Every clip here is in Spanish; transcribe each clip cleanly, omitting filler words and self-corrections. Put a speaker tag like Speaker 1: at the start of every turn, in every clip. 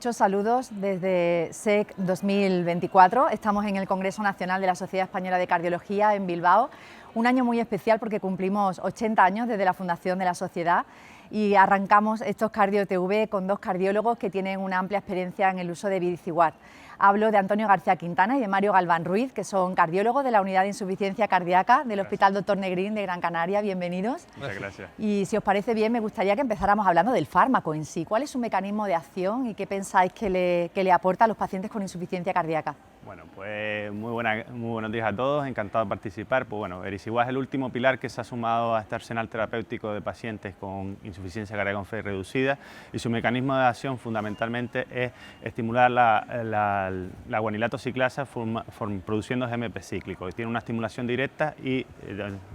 Speaker 1: Muchos saludos desde SEC 2024. Estamos en el Congreso Nacional de la Sociedad Española de Cardiología en Bilbao. Un año muy especial porque cumplimos 80 años desde la fundación de la sociedad y arrancamos estos Cardio TV con dos cardiólogos que tienen una amplia experiencia en el uso de ViciWatt. Hablo de Antonio García Quintana y de Mario Galván Ruiz, que son cardiólogos de la Unidad de Insuficiencia Cardíaca del Hospital Dr. Negrín de Gran Canaria. Bienvenidos.
Speaker 2: Muchas gracias.
Speaker 1: Y si os parece bien, me gustaría que empezáramos hablando del fármaco en sí. ¿Cuál es su mecanismo de acción y qué pensáis que le aporta a los pacientes con insuficiencia cardíaca?
Speaker 2: Bueno, pues muy buenos días a todos, encantado de participar. Pues bueno, ViciWatt es el último pilar que se ha sumado a este arsenal terapéutico de pacientes con insuficiencia cardíaca con fe reducida, y su mecanismo de acción fundamentalmente es estimular la guanilato ciclasa produciendo GMP cíclico. Tiene una estimulación directa y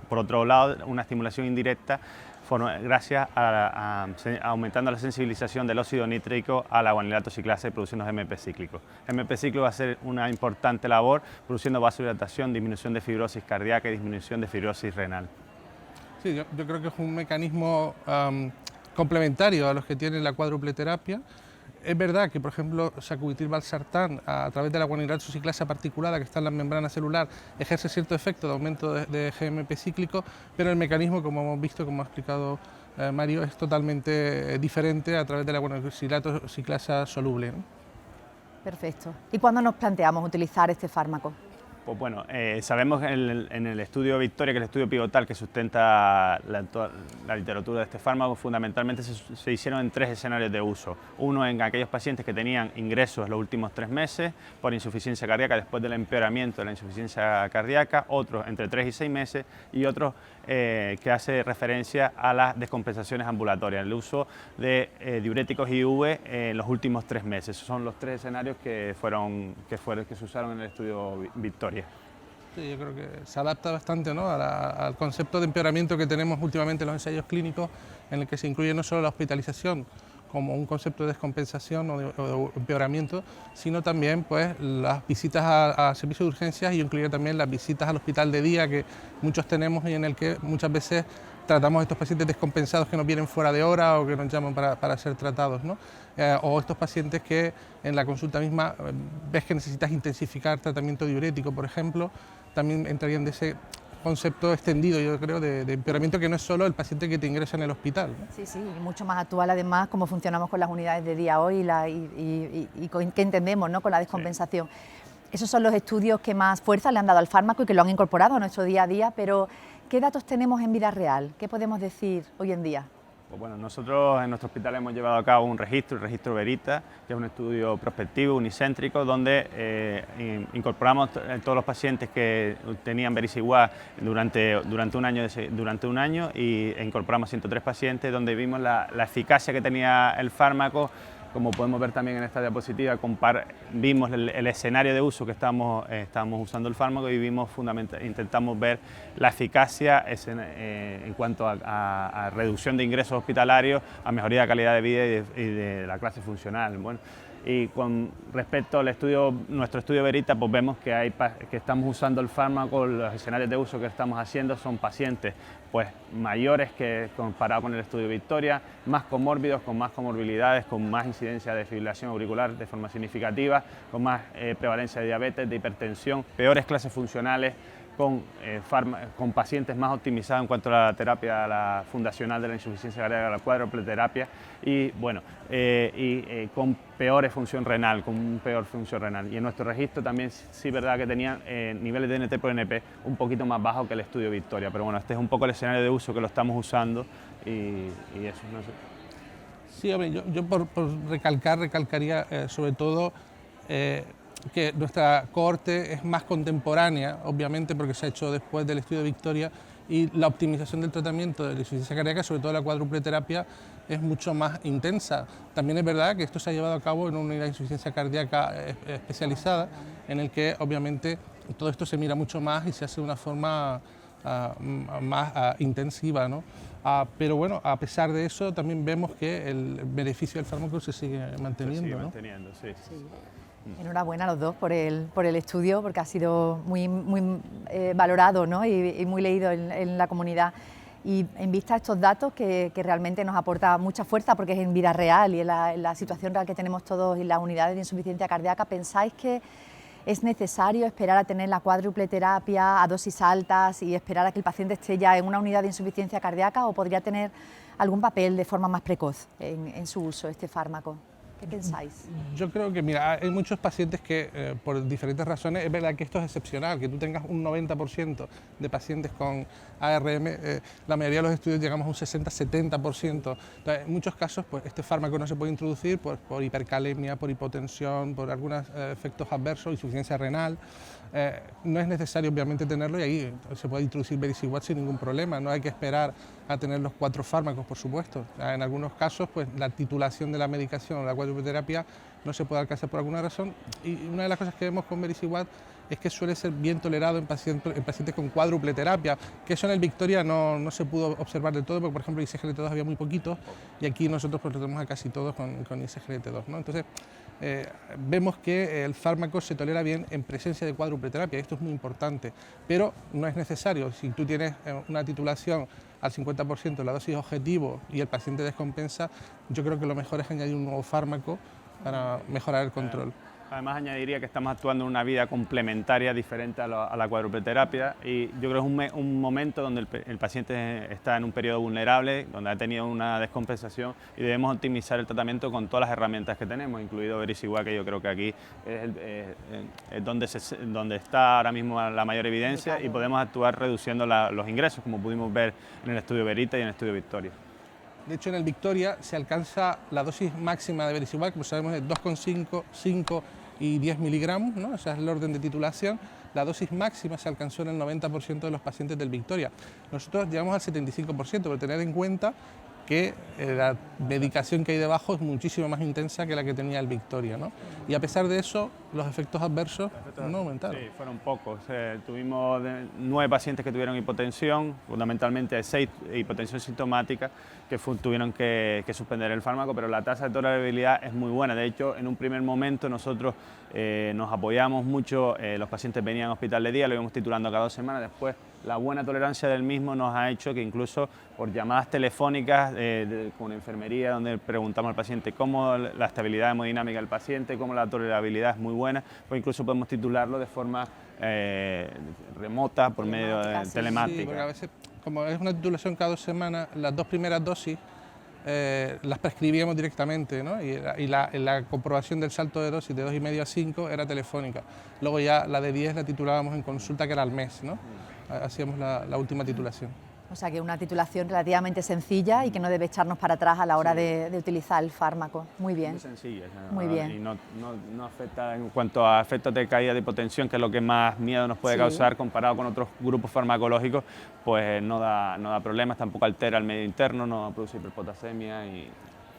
Speaker 2: por otro lado una estimulación indirecta gracias a aumentando la sensibilización del óxido nítrico a la guanilato ciclasa y produciendo GMP cíclico. GMP cíclico va a ser una importante labor produciendo vasodilatación, disminución de fibrosis cardíaca y disminución de fibrosis renal.
Speaker 3: Sí, yo creo que es un mecanismo complementario a los que tiene la cuádruple terapia. Es verdad que, por ejemplo, sacubitril/valsartán, a través de la guanilato ciclasa particulada que está en la membrana celular, ejerce cierto efecto de aumento de GMP cíclico, pero el mecanismo, como hemos visto, como ha explicado Mario, es totalmente diferente a través de la guanilato ciclasa soluble, ¿no?
Speaker 1: Perfecto. ¿Y cuándo nos planteamos utilizar este fármaco?
Speaker 2: Pues bueno, sabemos en el estudio Victoria, que es el estudio pivotal que sustenta la literatura de este fármaco, fundamentalmente se hicieron en tres escenarios de uso. Uno en aquellos pacientes que tenían ingresos en los últimos 3 meses por insuficiencia cardíaca después del empeoramiento de la insuficiencia cardíaca, otros entre 3 y 6 meses y otros que hace referencia a las descompensaciones ambulatorias, el uso de diuréticos IV en los últimos 3 meses. Esos son los 3 escenarios que se usaron en el estudio Victoria.
Speaker 3: Sí, yo creo que se adapta bastante, ¿no?, al concepto de empeoramiento que tenemos últimamente en los ensayos clínicos, en el que se incluye no solo la hospitalización como un concepto de descompensación o de empeoramiento, sino también pues, las visitas a servicios de urgencias, y incluye también las visitas al hospital de día que muchos tenemos y en el que muchas veces tratamos a estos pacientes descompensados que nos vienen fuera de hora o que nos llaman para ser tratados, ¿no? O estos pacientes que en la consulta misma ves que necesitas intensificar tratamiento diurético, por ejemplo, también entrarían de ese concepto extendido, yo creo, de empeoramiento, que no es solo el paciente que te ingresa en el hospital, ¿no?
Speaker 1: Sí, sí, y mucho más actual además cómo funcionamos con las unidades de día hoy y qué entendemos, ¿no?, con la descompensación. Sí. Esos son los estudios que más fuerza le han dado al fármaco y que lo han incorporado a nuestro día a día, pero ¿qué datos tenemos en vida real? ¿Qué podemos decir hoy en día?
Speaker 2: Pues bueno, nosotros en nuestro hospital hemos llevado a cabo un registro, el registro Verita, que es un estudio prospectivo, unicéntrico, donde incorporamos todos los pacientes que tenían ViciWatt durante un año e incorporamos 103 pacientes, donde vimos la eficacia que tenía el fármaco. Como podemos ver también en esta diapositiva, vimos el escenario de uso que estamos usando el fármaco y intentamos ver la eficacia en cuanto a reducción de ingresos hospitalarios, a mejoría de calidad de vida y de la clase funcional. Bueno, y con respecto al nuestro estudio Verita, pues vemos que estamos usando el fármaco, los escenarios de uso que estamos haciendo son pacientes pues mayores que comparado con el estudio Victoria, más comórbidos, con más comorbilidades, con más incidencia de fibrilación auricular de forma significativa, con más prevalencia de diabetes, de hipertensión, peores clases funcionales, con pacientes más optimizados en cuanto a la terapia fundacional de la insuficiencia cardíaca, la cuádruple terapia, y bueno, con peor función renal, Y en nuestro registro también sí es verdad que tenían niveles de NT-proBNP un poquito más bajos que el estudio Victoria, pero bueno, este es un poco el escenario de uso que lo estamos usando y eso, no sé.
Speaker 3: Sí, hombre, yo por recalcaría sobre todo que nuestra cohorte es más contemporánea, obviamente porque se ha hecho después del estudio Victoria, y la optimización del tratamiento de la insuficiencia cardíaca, sobre todo la cuádruple terapia, es mucho más intensa. También es verdad que esto se ha llevado a cabo en una unidad de insuficiencia cardíaca especializada, en el que obviamente todo esto se mira mucho más y se hace de una forma más intensiva, ¿no? Pero bueno, a pesar de eso, también vemos que el beneficio del fármaco se sigue manteniendo.
Speaker 2: Se sigue
Speaker 3: ¿no?
Speaker 2: manteniendo, sí.
Speaker 1: Sí. Enhorabuena a los dos por el estudio, porque ha sido muy valorado, ¿no?, y muy leído en la comunidad. Y en vista de estos datos, que realmente nos aporta mucha fuerza porque es en vida real y en la situación real que tenemos todos en las unidades de insuficiencia cardíaca, ¿pensáis que es necesario esperar a tener la cuádruple terapia a dosis altas y esperar a que el paciente esté ya en una unidad de insuficiencia cardíaca, o podría tener algún papel de forma más precoz en su uso este fármaco? ¿Qué pensáis?
Speaker 3: Yo creo que, mira, hay muchos pacientes que por diferentes razones, es verdad que esto es excepcional, que tú tengas un 90% de pacientes con ARM, la mayoría de los estudios llegamos a un 60-70%. Entonces, en muchos casos, pues este fármaco no se puede introducir por hipercalemia, por hipotensión, por algunos efectos adversos, insuficiencia renal. No es necesario obviamente tenerlo, y ahí se puede introducir Vericiguat sin ningún problema. No hay que esperar a tener los 4 fármacos, por supuesto. En algunos casos, pues la titulación de la medicación o la cuádruple no se puede alcanzar por alguna razón, y una de las cosas que vemos con Vericiguat es que suele ser bien tolerado en pacientes con cuádruple terapia, que eso en el Victoria no se pudo observar del todo, porque por ejemplo ISGLT2 había muy poquitos, y aquí nosotros pues lo tenemos a casi todos con ISGLT2, ¿no? Entonces vemos que el fármaco se tolera bien en presencia de cuádruple terapia, esto es muy importante, pero no es necesario. Si tú tienes una titulación al 50% de la dosis objetivo y el paciente descompensa, yo creo que lo mejor es añadir un nuevo fármaco para mejorar el control.
Speaker 2: Además, añadiría que estamos actuando en una vida complementaria diferente a la cuádruple terapia, y yo creo que es un momento donde el paciente está en un periodo vulnerable, donde ha tenido una descompensación, y debemos optimizar el tratamiento con todas las herramientas que tenemos, incluido Vericiguat, que yo creo que aquí es donde está ahora mismo la mayor evidencia, y podemos actuar reduciendo los ingresos, como pudimos ver en el estudio Verita y en el estudio Victoria.
Speaker 3: De hecho, en el Victoria se alcanza la dosis máxima de Vericiguat, como sabemos, es 2,5, 5 y 10 miligramos, ¿no? Ese es el orden de titulación. La dosis máxima se alcanzó en el 90% de los pacientes del Victoria. Nosotros llegamos al 75%, pero tener en cuenta que la medicación que hay debajo es muchísimo más intensa que la que tenía el Victoria, ¿no? Y a pesar de eso, los efectos adversos no aumentaron.
Speaker 2: Sí, fueron pocos. Tuvimos 9 pacientes que tuvieron hipotensión, fundamentalmente 6 hipotensión sintomática, que tuvieron que suspender el fármaco, pero la tasa de tolerabilidad es muy buena. De hecho, en un primer momento nosotros nos apoyamos mucho, los pacientes venían al hospital de día, lo íbamos titulando cada 2 semanas. Después, la buena tolerancia del mismo nos ha hecho que incluso por llamadas telefónicas con enfermería, donde preguntamos al paciente cómo la estabilidad hemodinámica del paciente, cómo la tolerabilidad es muy buena, pues incluso podemos titularlo de forma remota, por medio de telemática.
Speaker 3: Sí, porque a veces, como es una titulación cada 2 semanas, las 2 primeras dosis las prescribíamos directamente, ¿no? Y la comprobación del salto de dosis de 2,5 a 5 era telefónica. Luego ya la de 10 la titulábamos en consulta, que era al mes, ¿no? Hacíamos la última titulación.
Speaker 1: O sea que una titulación relativamente sencilla y que no debe echarnos para atrás a la hora de utilizar el fármaco. Muy bien.
Speaker 2: Muy sencilla.
Speaker 1: Muy bien.
Speaker 2: Y no afecta en cuanto a efectos de caída de hipotensión, que es lo que más miedo nos puede causar comparado con otros grupos farmacológicos, pues no da problemas, tampoco altera el medio interno, no produce hiperpotasemia.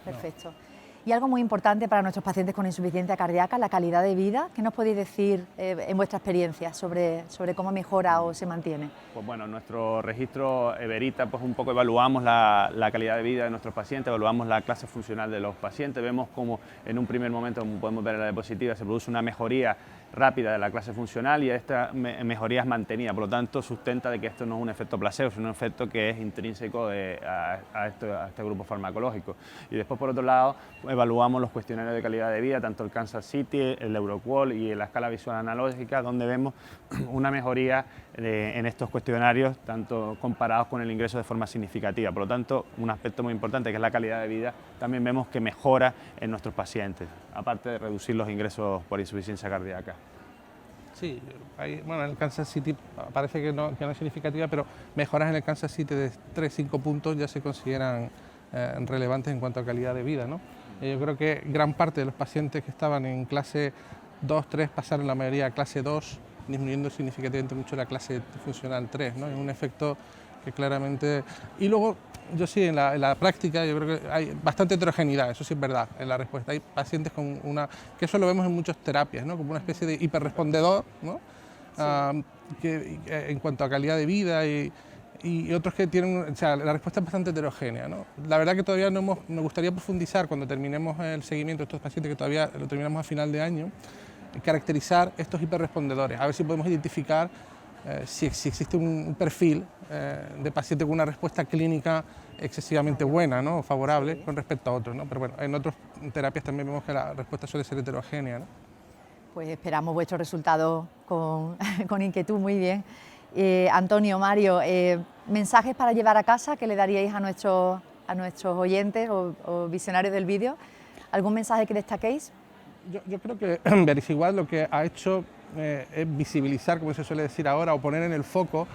Speaker 1: Perfecto. Y algo muy importante para nuestros pacientes con insuficiencia cardíaca, la calidad de vida. ¿Qué nos podéis decir en vuestra experiencia sobre cómo mejora o se mantiene?
Speaker 2: Pues bueno, en nuestro registro Verita, pues un poco evaluamos la calidad de vida de nuestros pacientes, evaluamos la clase funcional de los pacientes, vemos cómo en un primer momento, como podemos ver en la diapositiva, se produce una mejoría rápida de la clase funcional, y esta mejoría es mantenida, por lo tanto sustenta de que esto no es un efecto placebo, sino un efecto que es intrínseco a este grupo farmacológico. Y después, por otro lado, evaluamos los cuestionarios de calidad de vida, tanto el Kansas City, el Euroqual y la escala visual analógica, donde vemos una mejoría en estos cuestionarios, tanto comparados con el ingreso de forma significativa. Por lo tanto, un aspecto muy importante, que es la calidad de vida, también vemos que mejora en nuestros pacientes, aparte de reducir los ingresos por insuficiencia cardíaca.
Speaker 3: Sí, bueno, en el Kansas City parece que no es significativa, pero mejoras en el Kansas City de 3-5 puntos ya se consideran relevantes en cuanto a calidad de vida, ¿no? Yo creo que gran parte de los pacientes que estaban en clase 2, 3 pasaron la mayoría a clase 2, disminuyendo significativamente mucho la clase funcional 3, ¿no? Es un efecto que claramente... Y luego, yo sí, en la práctica, yo creo que hay bastante heterogeneidad, eso sí es verdad, en la respuesta. Hay pacientes con que eso lo vemos en muchas terapias, ¿no? Como una especie de hiperrespondedor, ¿no? Sí. Que en cuanto a calidad de vida y otros que tienen, o sea, la respuesta es bastante heterogénea, ¿no? La verdad que todavía nos gustaría profundizar cuando terminemos el seguimiento de estos pacientes, que todavía lo terminamos a final de año, caracterizar estos hiperrespondedores, a ver si podemos identificar si existe un perfil de paciente con una respuesta clínica excesivamente buena, ¿no? O favorable con respecto a otros, ¿no? Pero bueno, en otras terapias también vemos que la respuesta suele ser heterogénea, ¿no?
Speaker 1: Pues esperamos vuestros resultados con, con inquietud, muy bien. Antonio, Mario, mensajes para llevar a casa que le daríais a nuestros oyentes o visionarios del vídeo. ¿Algún mensaje que destaquéis?
Speaker 3: Yo creo que Vericiguat lo que ha hecho es visibilizar, como se suele decir ahora, o poner en el foco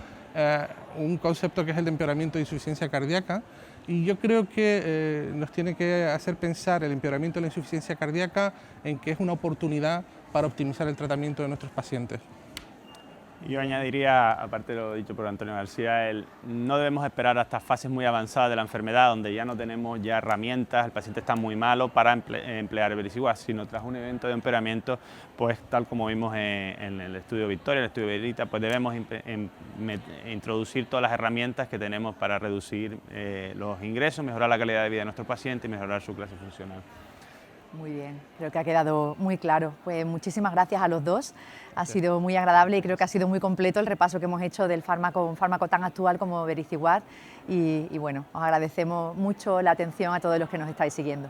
Speaker 3: un concepto que es el de empeoramiento de insuficiencia cardíaca, y yo creo que nos tiene que hacer pensar el empeoramiento de la insuficiencia cardíaca en que es una oportunidad para optimizar el tratamiento de nuestros pacientes.
Speaker 2: Yo añadiría, aparte de lo dicho por Antonio García, no debemos esperar hasta fases muy avanzadas de la enfermedad, donde ya no tenemos ya herramientas, el paciente está muy malo para emplear el Vericiguat, sino tras un evento de empeoramiento, pues tal como vimos en el estudio Victoria, el estudio Verita, pues debemos introducir todas las herramientas que tenemos para reducir los ingresos, mejorar la calidad de vida de nuestros pacientes y mejorar su clase funcional.
Speaker 1: Muy bien, creo que ha quedado muy claro. Pues muchísimas gracias a los dos. Ha sido muy agradable y creo que ha sido muy completo el repaso que hemos hecho del fármaco, un fármaco tan actual como Vericiguat. Y bueno, os agradecemos mucho la atención a todos los que nos estáis siguiendo.